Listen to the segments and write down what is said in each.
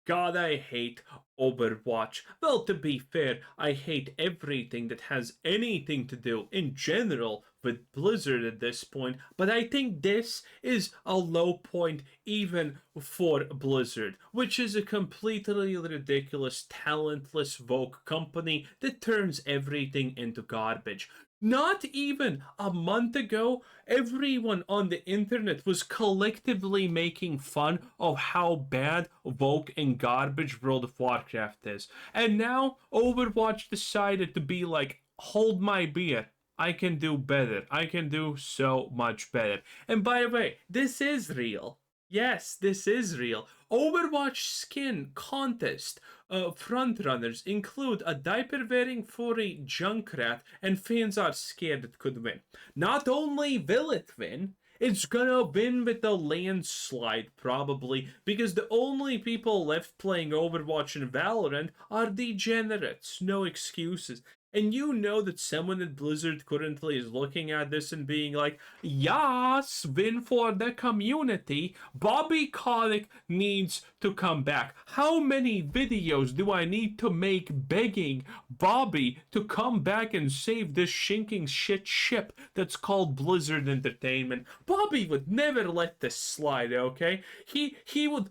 God, I hate Overwatch. Well, to be fair, I hate everything that has anything to do, in general, with Blizzard at this point, but I think this is a low point even for Blizzard, which is a completely ridiculous, talentless Vogue company that turns everything into garbage. Not even a month ago, everyone on the internet was collectively making fun of how bad, woke, and garbage World of Warcraft is. And now Overwatch decided to be like, hold my beer. I can do better. I can do so much better. And by the way, this is real. Yes, this is real. Overwatch skin contest frontrunners include a diaper-wearing furry Junkrat, and fans are scared it could win. Not only will it win, it's gonna win with a landslide, probably, because the only people left playing Overwatch and Valorant are degenerates. No excuses. And you know that someone at Blizzard currently is looking at this and being like, yes, win for the community. Bobby Kotick needs to come back. How many videos do I need to make begging Bobby to come back and save this shinking shit ship that's called Blizzard Entertainment? Bobby would never let this slide, okay? He would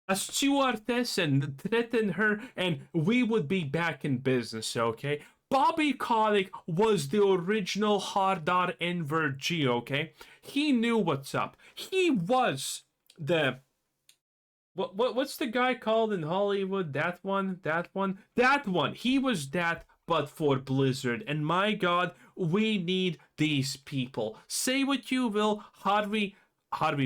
a stewardess and threaten her, and we would be back in business, okay? Bobby Kotick was the original Hardar Enver G, okay? He knew what's up. He was the what's the guy called in Hollywood? That one, that one, that one. He was that, but for Blizzard. And my God, we need these people. Say what you will, Harvey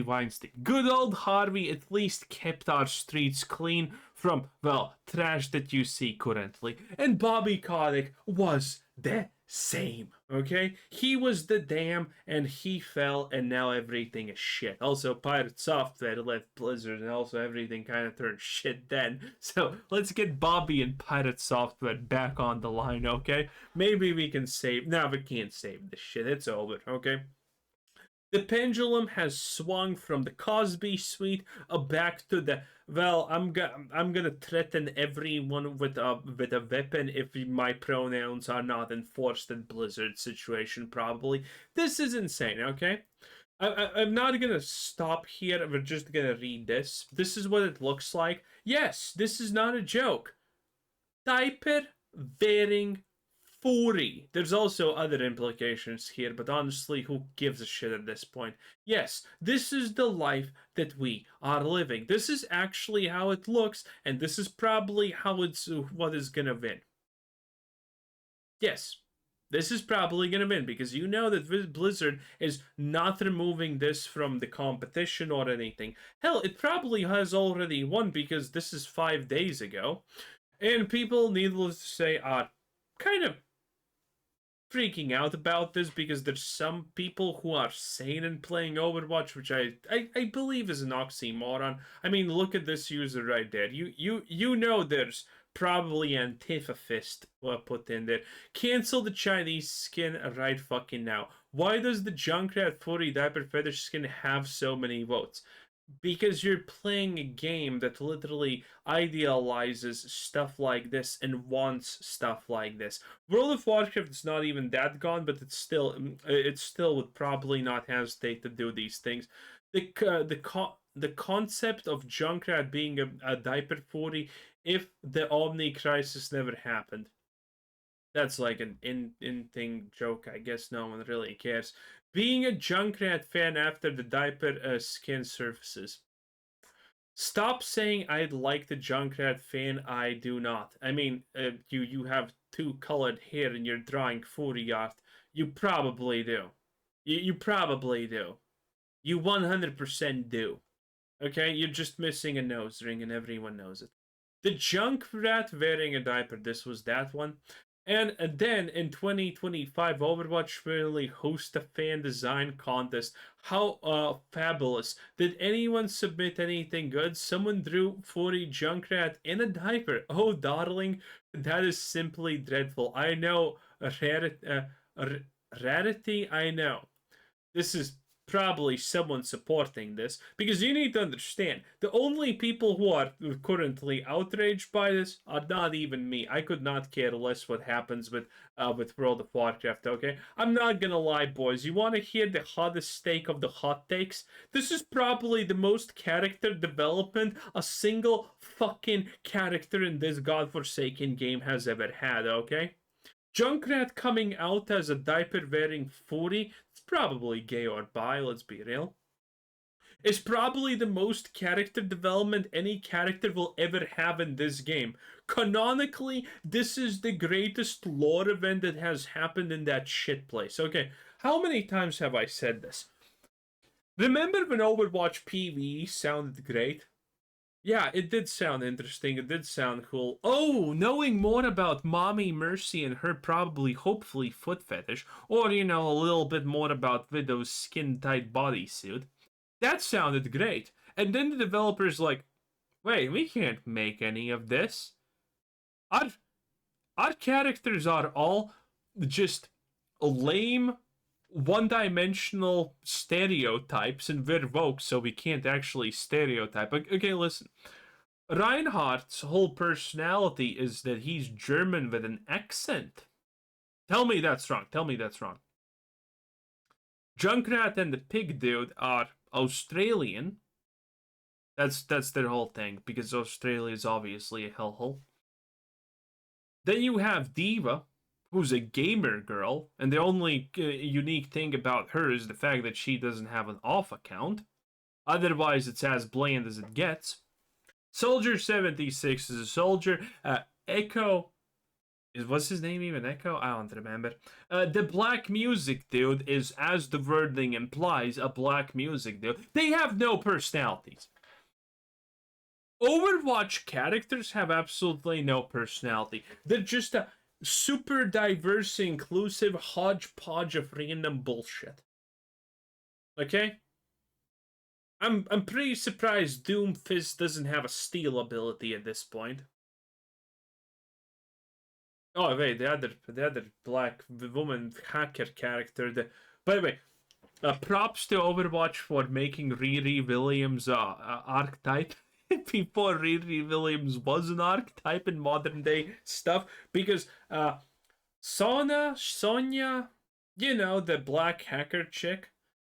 Weinstein. Good old Harvey at least kept our streets clean from, well, trash that you see currently. And Bobby Kotick was the same, okay? He was the dam and he fell and now everything is shit. Also, Pirate Software left Blizzard and also everything kind of turned shit then. So let's get Bobby and Pirate Software back on the line, okay? Maybe we can save. No, we can't save this shit. It's over, okay? The pendulum has swung from the Cosby suite back to the, well, I'm gonna threaten everyone with a weapon if my pronouns are not enforced in Blizzard situation. Probably this is insane. Okay, I'm not gonna stop here. We're just gonna read this. This is what it looks like. Yes, this is not a joke. Diaper wearing furry. There's also other implications here, but honestly, who gives a shit at this point? Yes, this is the life that we are living. This is actually how it looks, and this is probably how it's what is gonna win. Yes, this is probably gonna win because you know that Blizzard is not removing this from the competition or anything. Hell, it probably has already won because this is 5 days ago. And people, needless to say, are kind of freaking out about this because there's some people who are sane and playing Overwatch, which I believe is an oxymoron. I mean, look at this user right there. You know there's probably antifa-fist put in there. Cancel the Chinese skin right fucking now. Why does the Junkrat furry diaper fetish skin have so many votes? Because you're playing a game that literally idealizes stuff like this and wants stuff like this. World of Warcraft is not even that gone, but it still would probably not hesitate to do these things. The concept of Junkrat being a diaper 40 if the Omni crisis never happened. That's like an in thing joke. I guess no one really cares. Being a Junkrat fan after the diaper skin surfaces. Stop saying I'd like the Junkrat fan. I do not. I mean, you have two colored hair and you're drawing furry art. You probably do. You probably do. You 100% do. Okay, you're just missing a nose ring and everyone knows it. The Junkrat wearing a diaper. This was that one. And then in 2025, Overwatch really host a fan design contest. How fabulous. Did anyone submit anything good? Someone drew 40 Junkrat in a diaper. Oh, darling, that is simply dreadful. I know, rarity, I know. This is probably someone supporting this, because you need to understand the only people who are currently outraged by this are not even me. I could not care less what happens with World of Warcraft. Okay, I'm not gonna lie, boys. You want to hear the hottest take of the hot takes? This is probably the most character development a single fucking character in this godforsaken game has ever had. Okay. Junkrat coming out as a diaper wearing footy, it's probably gay or bi, let's be real. It's probably the most character development any character will ever have in this game. Canonically, this is the greatest lore event that has happened in that shit place. Okay, how many times have I said this? Remember when Overwatch PvE sounded great? Yeah, it did sound interesting. It did sound cool. Oh, knowing more about Mommy Mercy and her probably, hopefully, foot fetish, or, you know, a little bit more about Widow's skin tight bodysuit. That sounded great. And then the developer's like, wait, we can't make any of this. Our, our characters are all just lame, one dimensional stereotypes, and we're woke, so we can't actually stereotype. Okay, listen. Reinhardt's whole personality is that he's German with an accent. Tell me that's wrong. Tell me that's wrong. Junkrat and the pig dude are Australian. That's their whole thing, because Australia is obviously a hellhole. Then you have Diva, who's a gamer girl, and the only unique thing about her is the fact that she doesn't have an off account. Otherwise, it's as bland as it gets. Soldier 76 is a soldier. Echo what's his name even? Echo? I don't remember. The black music dude is, as the wording implies, a black music dude. They have no personalities. Overwatch characters have absolutely no personality. They're just a super diverse, inclusive hodgepodge of random bullshit. Okay? I'm pretty surprised Doomfist doesn't have a steal ability at this point. Oh wait, the other black woman hacker character. By the way, props to Overwatch for making Riri Williams archetype before Riri Williams was an archetype in modern day stuff, because Sonya, you know, the black hacker chick,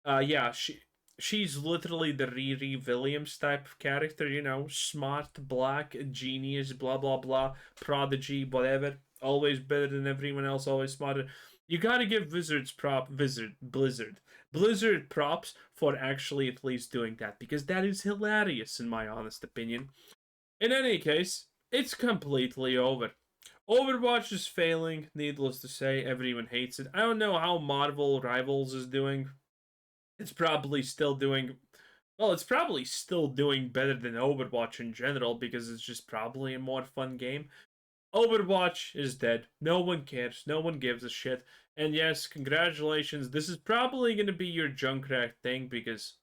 yeah, she's literally the Riri Williams type of character, you know, smart, black, genius, blah blah blah, prodigy, whatever, always better than everyone else, always smarter. You gotta give Blizzard props for actually at least doing that, because that is hilarious in my honest opinion. In any case, it's completely over. Overwatch is failing, needless to say, everyone hates it. I don't know how Marvel Rivals is doing. It's probably still doing well, it's probably still doing better than Overwatch in general, because it's just probably a more fun game. Overwatch is dead. No one cares. No one gives a shit. And yes, congratulations. This is probably going to be your Junkrat thing, because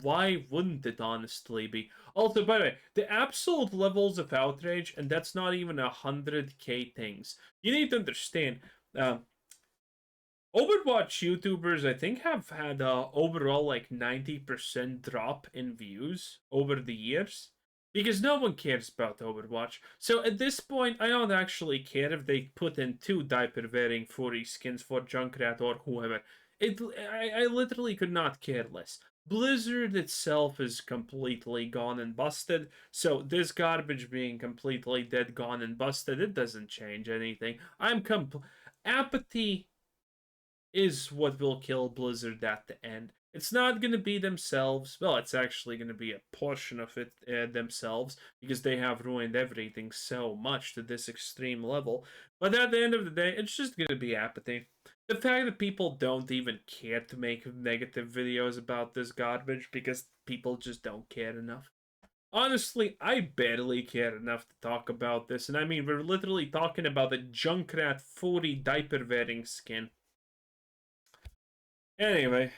why wouldn't it honestly be? Also, by the way, the absolute levels of outrage, and that's not even 100k things. You need to understand. Overwatch YouTubers, I think, have had overall like 90% drop in views over the years, because no one cares about Overwatch. So at this point, I don't actually care if they put in 2 diaper-wearing furry skins for Junkrat or whoever. I literally could not care less. Blizzard itself is completely gone and busted, so this garbage being completely dead, gone, and busted, it doesn't change anything. Apathy is what will kill Blizzard at the end. It's not going to be themselves. Well, it's actually going to be a portion of it themselves, because they have ruined everything so much to this extreme level. But at the end of the day, it's just going to be apathy. The fact that people don't even care to make negative videos about this garbage, because people just don't care enough. Honestly, I barely care enough to talk about this, and I mean, we're literally talking about the Junkrat 40 diaper wearing skin. Anyway,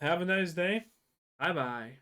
have a nice day. Bye bye.